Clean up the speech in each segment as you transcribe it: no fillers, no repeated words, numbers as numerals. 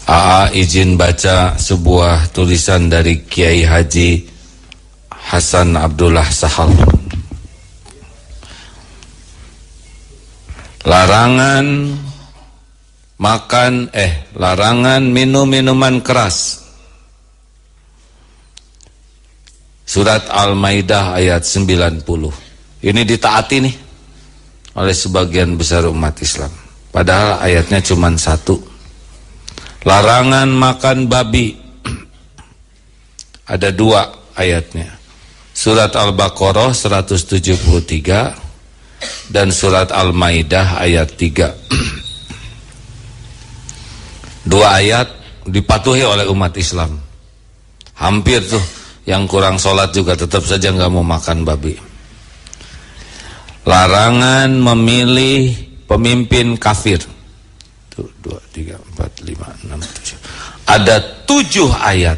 AA izin baca sebuah tulisan dari Kiai Haji Hasan Abdullah Sahal. Larangan minum minuman keras. Surat Al-Maidah ayat 90. Ini ditaati nih oleh sebagian besar umat Islam. Padahal ayatnya cuma satu. Larangan makan babi. Ada dua ayatnya. Surat Al-Baqarah 173 dan surat Al-Maidah ayat 3. Dua ayat dipatuhi oleh umat Islam. Hampir tuh yang kurang sholat juga tetap saja nggak mau makan babi. Larangan memilih pemimpin kafir. 1, 2, 3, 4, 5, 6, 7. Ada 7 ayat.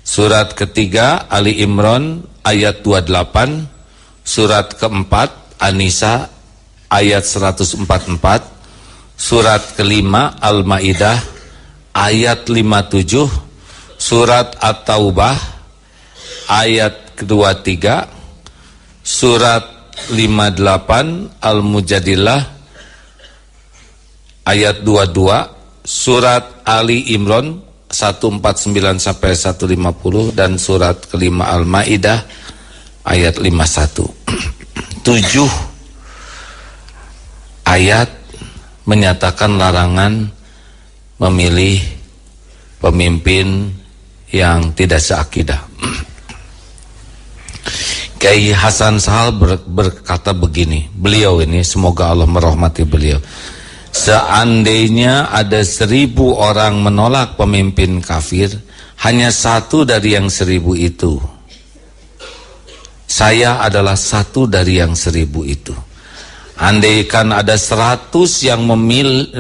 Surat ketiga Ali Imran ayat 28, surat keempat An-Nisa ayat 144, surat kelima Al-Maidah ayat 57, surat At-Taubah ayat ke-23, surat 58 Al-Mujadilah ayat 22, surat Ali Imran 149 sampai 150 dan surat kelima Al-Maidah ayat 51. 7 ayat menyatakan larangan memilih pemimpin yang tidak seakidah. Kiai Hasan Sahal berkata begini, beliau ini semoga Allah merahmati beliau. Seandainya ada 1000 orang menolak pemimpin kafir, hanya satu dari yang 1000 itu. Saya adalah satu dari yang 1000 itu. Andaikan ada 100 yang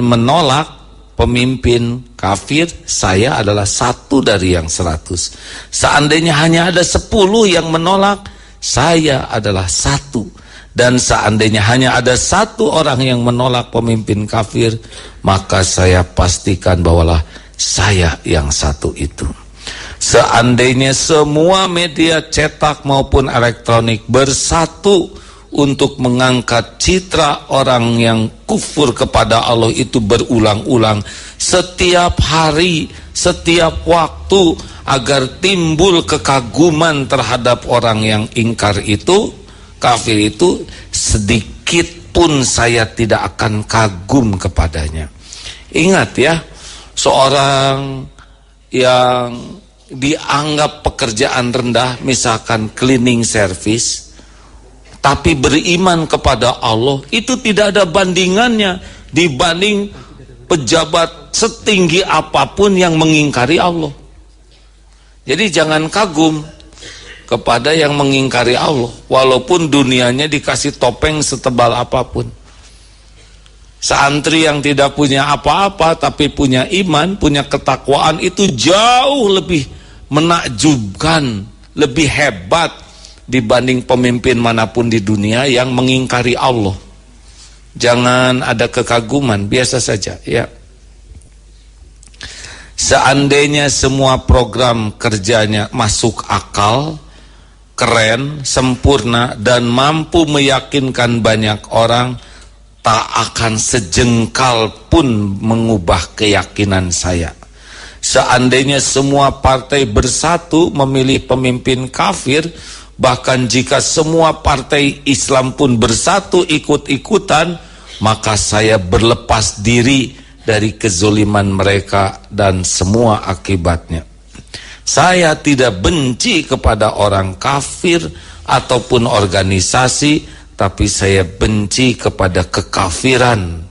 menolak pemimpin kafir, saya adalah satu dari yang 100. Seandainya hanya ada 10 yang menolak, saya adalah satu. Dan seandainya hanya ada 1 orang yang menolak pemimpin kafir, maka saya pastikan bahawalah saya yang satu itu. Seandainya semua media cetak maupun elektronik bersatu untuk mengangkat citra orang yang kufur kepada Allah itu berulang-ulang setiap hari, setiap waktu, agar timbul kekaguman terhadap orang yang ingkar itu, kafir itu, sedikit pun saya tidak akan kagum kepadanya. Ingat ya, seorang yang dianggap pekerjaan rendah, misalkan cleaning service, tapi beriman kepada Allah, itu tidak ada bandingannya dibanding pejabat setinggi apapun yang mengingkari Allah. Jadi jangan kagum kepada yang mengingkari Allah, walaupun dunianya dikasih topeng setebal apapun. Santri yang tidak punya apa-apa tapi punya iman, punya ketakwaan, itu jauh lebih menakjubkan, lebih hebat dibanding pemimpin manapun di dunia yang mengingkari Allah. Jangan ada kekaguman, biasa saja ya. Seandainya semua program kerjanya masuk akal, keren, sempurna, dan mampu meyakinkan banyak orang, tak akan sejengkal pun mengubah keyakinan saya. Seandainya semua partai bersatu memilih pemimpin kafir, bahkan jika semua partai Islam pun bersatu ikut-ikutan, maka saya berlepas diri dari kezoliman mereka dan semua akibatnya. Saya tidak benci kepada orang kafir ataupun organisasi, tapi saya benci kepada kekafiran.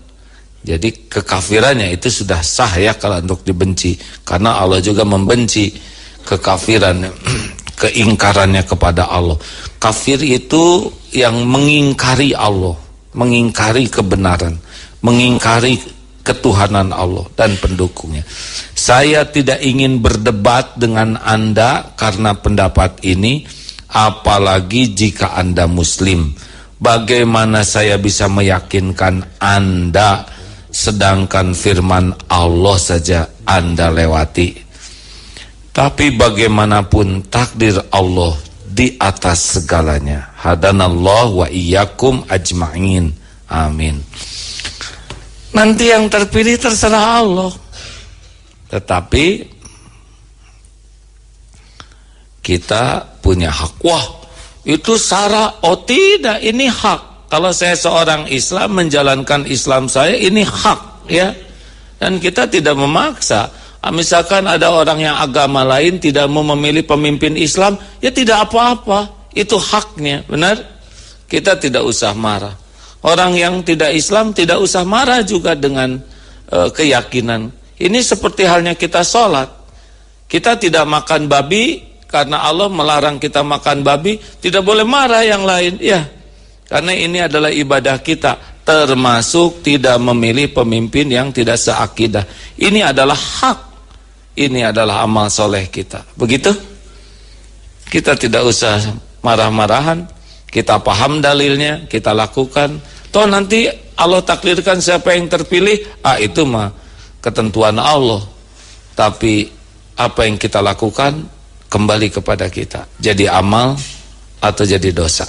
Jadi kekafirannya itu sudah sah ya kalau untuk dibenci, karena Allah juga membenci kekafiran, keingkarannya kepada Allah. Kafir itu yang mengingkari Allah, mengingkari kebenaran, mengingkari ketuhanan Allah dan pendukungnya. Saya tidak ingin berdebat dengan Anda karena pendapat ini, apalagi jika Anda Muslim. Bagaimana saya bisa meyakinkan Anda sedangkan firman Allah saja Anda lewati. Tapi bagaimanapun takdir Allah di atas segalanya. Hadanallahu wa iyyakum ajma'in. Amin. Nanti yang terpilih terserah Allah. Tetapi kita punya hak. Wah, itu syarat. Oh tidak, ini hak. Kalau saya seorang Islam menjalankan Islam saya, ini hak, ya. Dan kita tidak memaksa. Misalkan ada orang yang agama lain tidak mau memilih pemimpin Islam, ya tidak apa-apa. Itu haknya, benar? Kita tidak usah marah. Orang yang tidak Islam tidak usah marah juga dengan keyakinan. Ini seperti halnya kita sholat. Kita tidak makan babi karena Allah melarang kita makan babi, tidak boleh marah yang lain, ya. Karena ini adalah ibadah kita, termasuk tidak memilih pemimpin yang tidak seakidah. Ini adalah hak. Ini adalah amal soleh kita. Begitu? Kita tidak usah marah-marahan. Kita paham dalilnya, kita lakukan. Toh nanti Allah takdirkan siapa yang terpilih, itu mah ketentuan Allah. Tapi apa yang kita lakukan kembali kepada kita. Jadi amal atau jadi dosa.